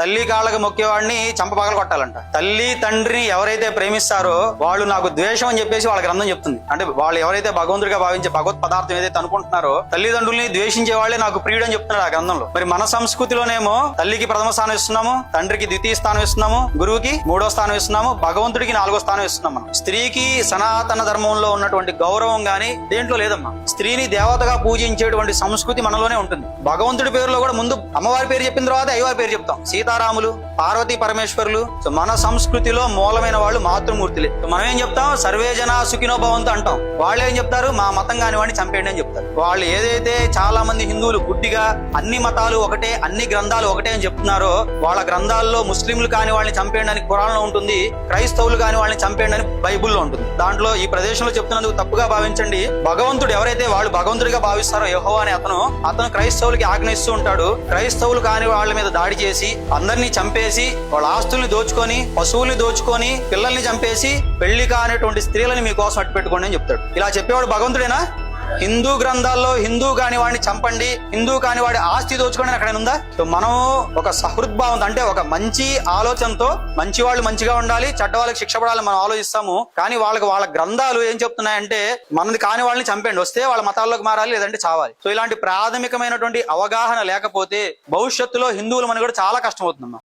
తల్లి కాళ్ళకు మొక్కేవాడిని చంప పగల కొట్టాలంట. తల్లి తండ్రిని ఎవరైతే ప్రేమిస్తారో వాళ్ళు నాకు ద్వేషం అని చెప్పేసి వాళ్ళ గ్రంథం చెప్తుంది. అంటే వాళ్ళు ఎవరైతే భగవంతుడిగా భావించే భగవత్ పదార్థం ఏదైతే అనుకుంటున్నారో తల్లిదండ్రుల్ని ద్వేషించే వాళ్ళే నాకు ప్రియుడు అని చెప్తున్నాడు ఆ గ్రంథంలో. మరి మన సంస్కృతిలోనేమో తల్లికి ప్రథమ స్థానం ఇస్తున్నాము, తండ్రికి ద్వితీయ స్థానం ఇస్తున్నాము, గురువుకి 3వ స్థానం ఇస్తున్నాము, భగవంతుడికి 4వ స్థానం ఇస్తున్నాం. మనం స్త్రీకి సనాతన ధర్మంలో ఉన్నటువంటి గౌరవం గాని దేంట్లో లేదమ్మా. స్త్రీని దేవతగా పూజించేటువంటి సంస్కృతి మనలోనే ఉంటుంది. భగవంతుడి పేరులో కూడా ముందు అమ్మవారి పేరు చెప్పిన తర్వాత అయ్యవారి పేరు చెప్తాం. సీతారాములు, పార్వతీ పరమేశ్వరులు. మన సంస్కృతిలో మూలమైన వాళ్ళు మాతృమూర్తులే. మనం ఏం చెప్తాం? సర్వే జనా సుఖినో భవంతు అంటాం. వాళ్ళు ఏం చెప్తారు? మా మతం కాని వాడిని చంపేయండి అని చెప్తారు. వాళ్ళు ఏదైతే చాలా మంది హిందువులు గుడ్డిగా అన్ని మతాలు ఒకటే, అన్ని గ్రంథాలు ఒకటే అని చెప్తున్నారో వాళ్ళ గ్రంథాల్లో ముస్లింలు కాని వాళ్ళని చంపేయండి అని ఖురాన్లో ఉంటుంది, క్రైస్తవులు కాని వాళ్ళని చంపేయండి అని బైబుల్లో ఉంటుంది. దాంట్లో ఈ ప్రదేశంలో చెప్తున్నందుకు తప్పుగా భావించండి. భగవంతుడు ఎవరైతే వాళ్ళు భగవంతుడిగా భావిస్తారో యెహోవా అనే అతను క్రైస్తవులకి ఆజ్ఞయిస్తూ ఉంటాడు. క్రైస్తవులు కాని వాళ్ళ మీద దాడి చేసి అందరినీ చంపేసి వాళ్ళ ఆస్తుల్ని దోచుకొని, పశువుల్ని దోచుకొని, పిల్లల్ని చంపేసి పెళ్లి కానిటువంటి స్త్రీలని మీకోసం అట్టు పెట్టుకోండి అని చెప్తాడు. ఇలా చెప్పేవాడు భగవంతుడేనా? హిందూ గ్రంథాల్లో హిందూ కాని వాడిని చంపండి, హిందూ కాని వాడి ఆస్తి దోచుకోండి అక్కడ ఉందా? సో మనం ఒక సహృద్భావం అంటే ఒక మంచి ఆలోచనతో మంచి వాళ్ళు మంచిగా ఉండాలి, చెడ్డ వాళ్ళకి శిక్ష పడాలని మనం ఆలోచిస్తాము. కానీ వాళ్ళ గ్రంథాలు ఏం చెప్తున్నాయంటే మనది కాని వాళ్ళని చంపండి, వస్తే వాళ్ళ మతాల్లోకి మారాలి, లేదంటే చావాలి. సో ఇలాంటి ప్రాథమికమైనటువంటి అవగాహన లేకపోతే భవిష్యత్తులో హిందువులు మనకి కూడా చాలా కష్టం అవుతుందమ్మా.